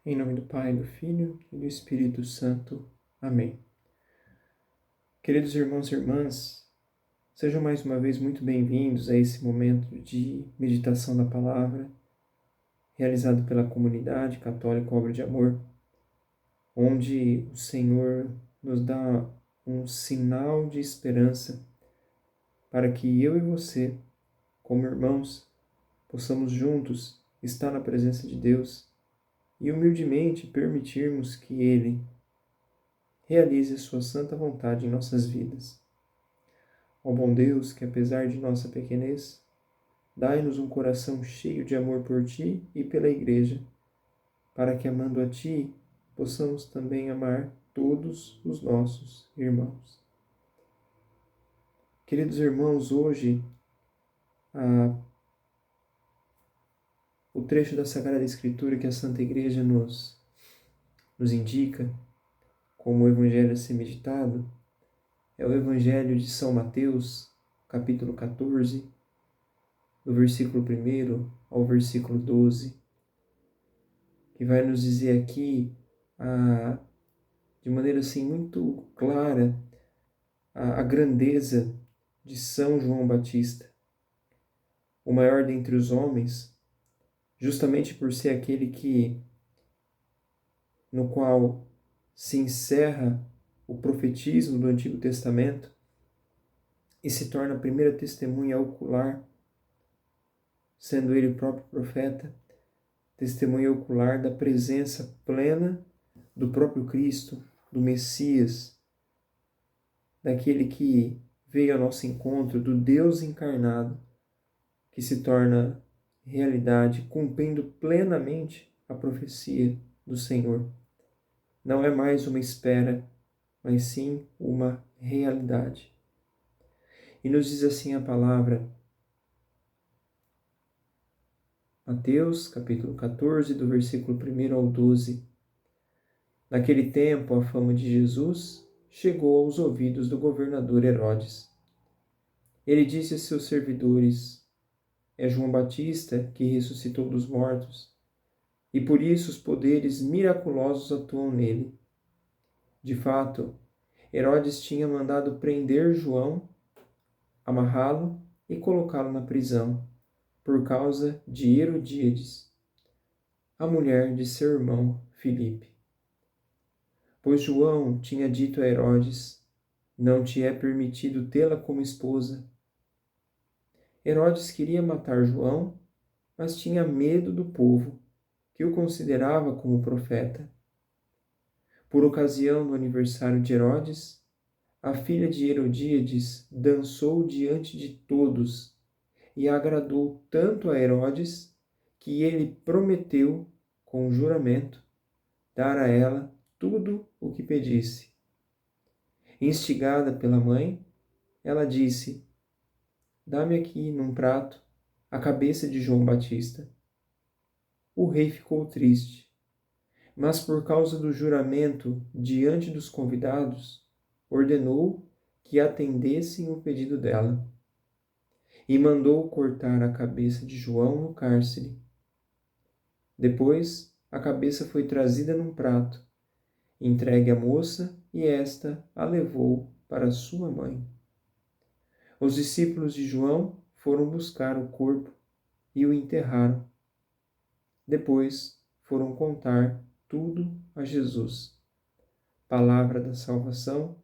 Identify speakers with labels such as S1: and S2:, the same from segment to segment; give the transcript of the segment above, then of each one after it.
S1: Em nome do Pai, do Filho e do Espírito Santo. Amém. Queridos irmãos e irmãs, sejam mais uma vez muito bem-vindos a esse momento de meditação da palavra, realizado pela comunidade católica Obra de Amor, onde o Senhor nos dá um sinal de esperança para que eu e você, como irmãos, possamos juntos estar na presença de Deus e humildemente permitirmos que Ele realize a sua santa vontade em nossas vidas. Ó bom Deus, que apesar de nossa pequenez, dai-nos um coração cheio de amor por Ti e pela Igreja, para que, amando a Ti, possamos também amar todos os nossos irmãos. Queridos irmãos, hoje o trecho da Sagrada Escritura que a Santa Igreja nos indica como o Evangelho a ser meditado é o Evangelho de São Mateus, capítulo 14, do versículo 1 ao versículo 12, que vai nos dizer aqui, de maneira assim muito clara, a grandeza de São João Batista, o maior dentre os homens, justamente por ser aquele no qual se encerra o profetismo do Antigo Testamento e se torna a primeira testemunha ocular, sendo ele o próprio profeta, testemunha ocular da presença plena do próprio Cristo, do Messias, daquele que veio ao nosso encontro, do Deus encarnado, que se torna realidade, cumprindo plenamente a profecia do Senhor. Não é mais uma espera, mas sim uma realidade. E nos diz assim a palavra, Mateus, capítulo 14, do versículo 1 ao 12. Naquele tempo, a fama de Jesus chegou aos ouvidos do governador Herodes. Ele disse a seus servidores: é João Batista que ressuscitou dos mortos, e por isso os poderes miraculosos atuam nele. De fato, Herodes tinha mandado prender João, amarrá-lo e colocá-lo na prisão, por causa de Herodíades, a mulher de seu irmão Filipe. Pois João tinha dito a Herodes: não te é permitido tê-la como esposa. Herodes queria matar João, mas tinha medo do povo, que o considerava como profeta. Por ocasião do aniversário de Herodes, a filha de Herodíades dançou diante de todos e agradou tanto a Herodes que ele prometeu, com juramento, dar a ela tudo o que pedisse. Instigada pela mãe, ela disse: dá-me aqui, num prato, a cabeça de João Batista. O rei ficou triste, mas por causa do juramento diante dos convidados, ordenou que atendessem o pedido dela e mandou cortar a cabeça de João no cárcere. Depois, a cabeça foi trazida num prato, entregue à moça e esta a levou para sua mãe. Os discípulos de João foram buscar o corpo e o enterraram. Depois foram contar tudo a Jesus. Palavra da salvação,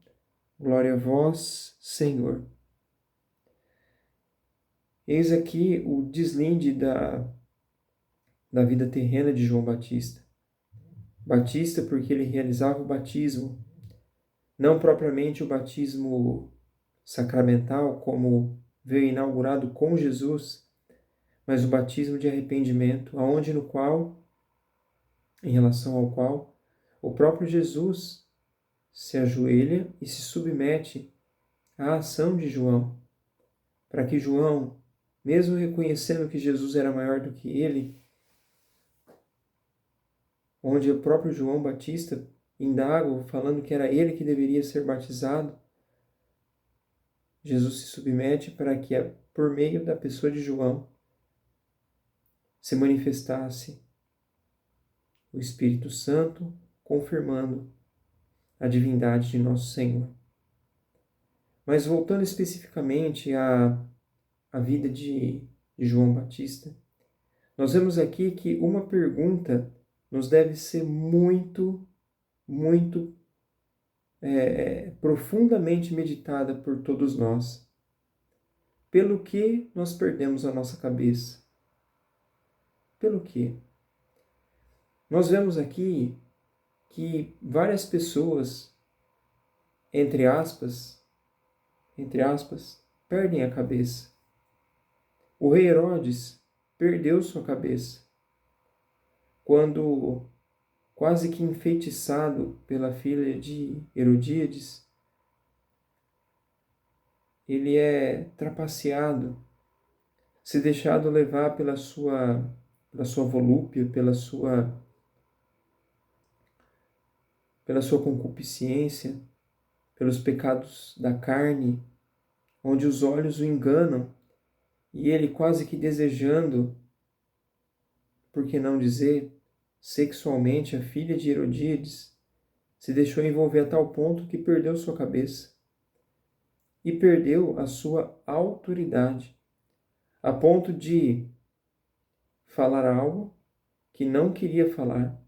S1: glória a vós, Senhor. Eis aqui o deslinde da vida terrena de João Batista. Batista porque ele realizava o batismo, não propriamente o batismo sacramental, como veio inaugurado com Jesus, mas o batismo de arrependimento, em relação ao qual o próprio Jesus se ajoelha e se submete à ação de João, para que João, mesmo reconhecendo que Jesus era maior do que ele, onde o próprio João Batista indaga, falando que era ele que deveria ser batizado, Jesus se submete para que, por meio da pessoa de João, se manifestasse o Espírito Santo confirmando a divindade de nosso Senhor. Mas voltando especificamente à vida de João Batista, nós vemos aqui que uma pergunta nos deve ser muito, muito profundamente meditada por todos nós. Pelo que nós perdemos a nossa cabeça? Pelo quê? Nós vemos aqui que várias pessoas, entre aspas, perdem a cabeça. O rei Herodes perdeu sua cabeça quando, quase que enfeitiçado pela filha de Herodíades, ele é trapaceado, se deixado levar pela sua volúpia, pela sua concupiscência, pelos pecados da carne, onde os olhos o enganam, e ele quase que desejando, por que não dizer, sexualmente a filha de Herodíades, se deixou envolver a tal ponto que perdeu sua cabeça e perdeu a sua autoridade, a ponto de falar algo que não queria falar,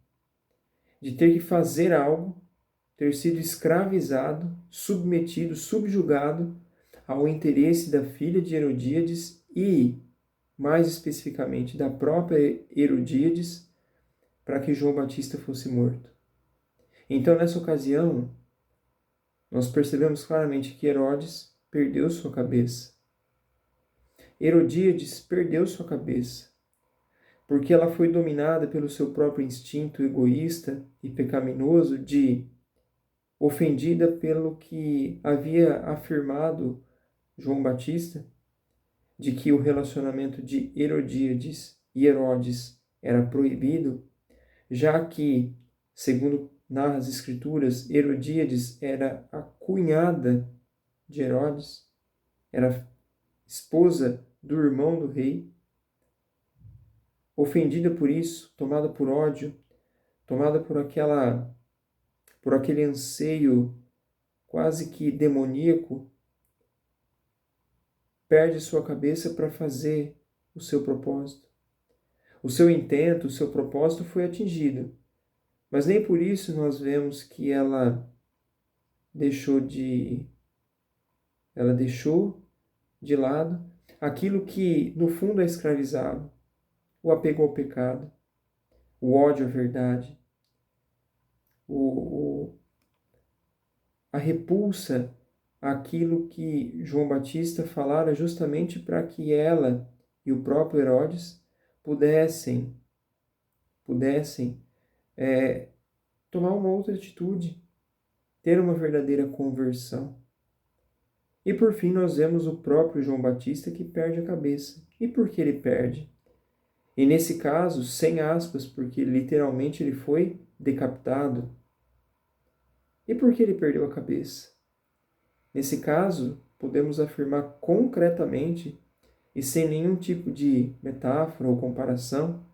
S1: de ter que fazer algo, ter sido escravizado, submetido, subjugado ao interesse da filha de Herodíades e, mais especificamente, da própria Herodíades, para que João Batista fosse morto. Então, nessa ocasião, nós percebemos claramente que Herodes perdeu sua cabeça. Herodíades perdeu sua cabeça, porque ela foi dominada pelo seu próprio instinto egoísta e pecaminoso de, ofendida pelo que havia afirmado João Batista, de que o relacionamento de Herodíades e Herodes era proibido, já que, segundo narra as Escrituras, Herodíades era a cunhada de Herodes, era esposa do irmão do rei. Ofendida por isso, tomada por ódio, tomada por aquele anseio quase que demoníaco, perde sua cabeça para fazer o seu propósito. O seu intento, o seu propósito foi atingido, mas nem por isso nós vemos que ela deixou de lado aquilo que no fundo a escravizava, o apego ao pecado, o ódio à verdade, a repulsa àquilo que João Batista falara justamente para que ela e o próprio Herodes pudessem tomar uma outra atitude, ter uma verdadeira conversão. E por fim nós vemos o próprio João Batista que perde a cabeça. E por que ele perde? E nesse caso, sem aspas, porque literalmente ele foi decapitado. E por que ele perdeu a cabeça? Nesse caso, podemos afirmar concretamente e sem nenhum tipo de metáfora ou comparação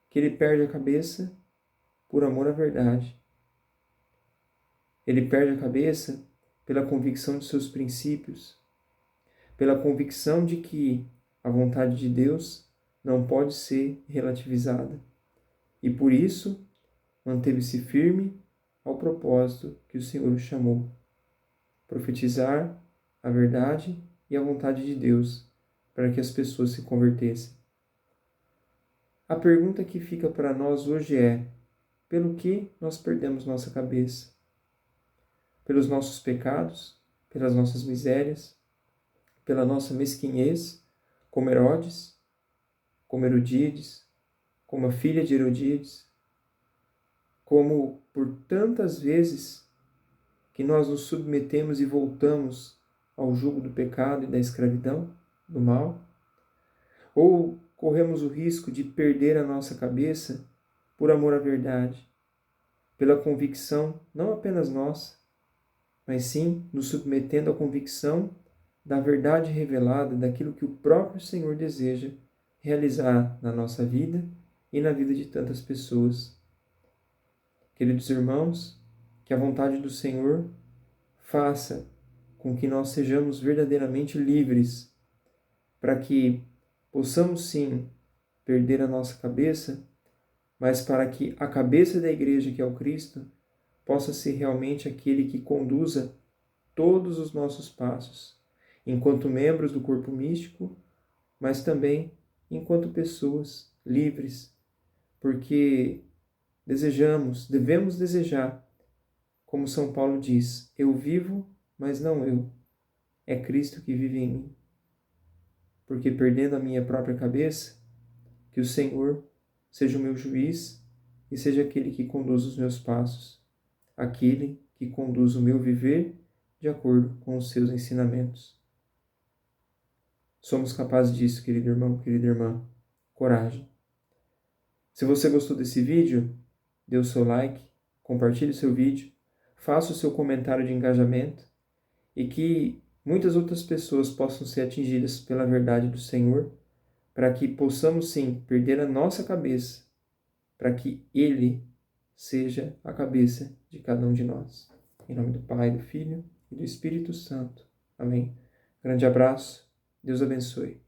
S1: que ele perde a cabeça por amor à verdade. Ele perde a cabeça pela convicção de seus princípios, pela convicção de que a vontade de Deus não pode ser relativizada. E por isso, manteve-se firme ao propósito que o Senhor o chamou: profetizar a verdade e a vontade de Deus para que as pessoas se convertessem. A pergunta que fica para nós hoje é: pelo que nós perdemos nossa cabeça? Pelos nossos pecados, pelas nossas misérias, pela nossa mesquinhez, como Herodes, como Herodíades, como a filha de Herodíades, como por tantas vezes que nós nos submetemos e voltamos ao jugo do pecado e da escravidão, do mal? Ou corremos o risco de perder a nossa cabeça por amor à verdade, pela convicção não apenas nossa, mas sim nos submetendo à convicção da verdade revelada, daquilo que o próprio Senhor deseja realizar na nossa vida e na vida de tantas pessoas. Queridos irmãos, que a vontade do Senhor faça com que nós sejamos verdadeiramente livres, para que possamos sim perder a nossa cabeça, mas para que a cabeça da igreja, que é o Cristo, possa ser realmente aquele que conduza todos os nossos passos, enquanto membros do corpo místico, mas também enquanto pessoas livres, porque devemos desejar, como São Paulo diz, eu vivo, mas não eu, é Cristo que vive em mim. Porque perdendo a minha própria cabeça, que o Senhor seja o meu juiz e seja aquele que conduz os meus passos, aquele que conduz o meu viver de acordo com os seus ensinamentos. Somos capazes disso, querido irmão, querida irmã. Coragem. Se você gostou desse vídeo, dê o seu like, compartilhe o seu vídeo, faça o seu comentário de engajamento e que muitas outras pessoas possam ser atingidas pela verdade do Senhor, para que possamos sim perder a nossa cabeça, para que Ele seja a cabeça de cada um de nós. Em nome do Pai, do Filho e do Espírito Santo. Amém. Grande abraço. Deus abençoe.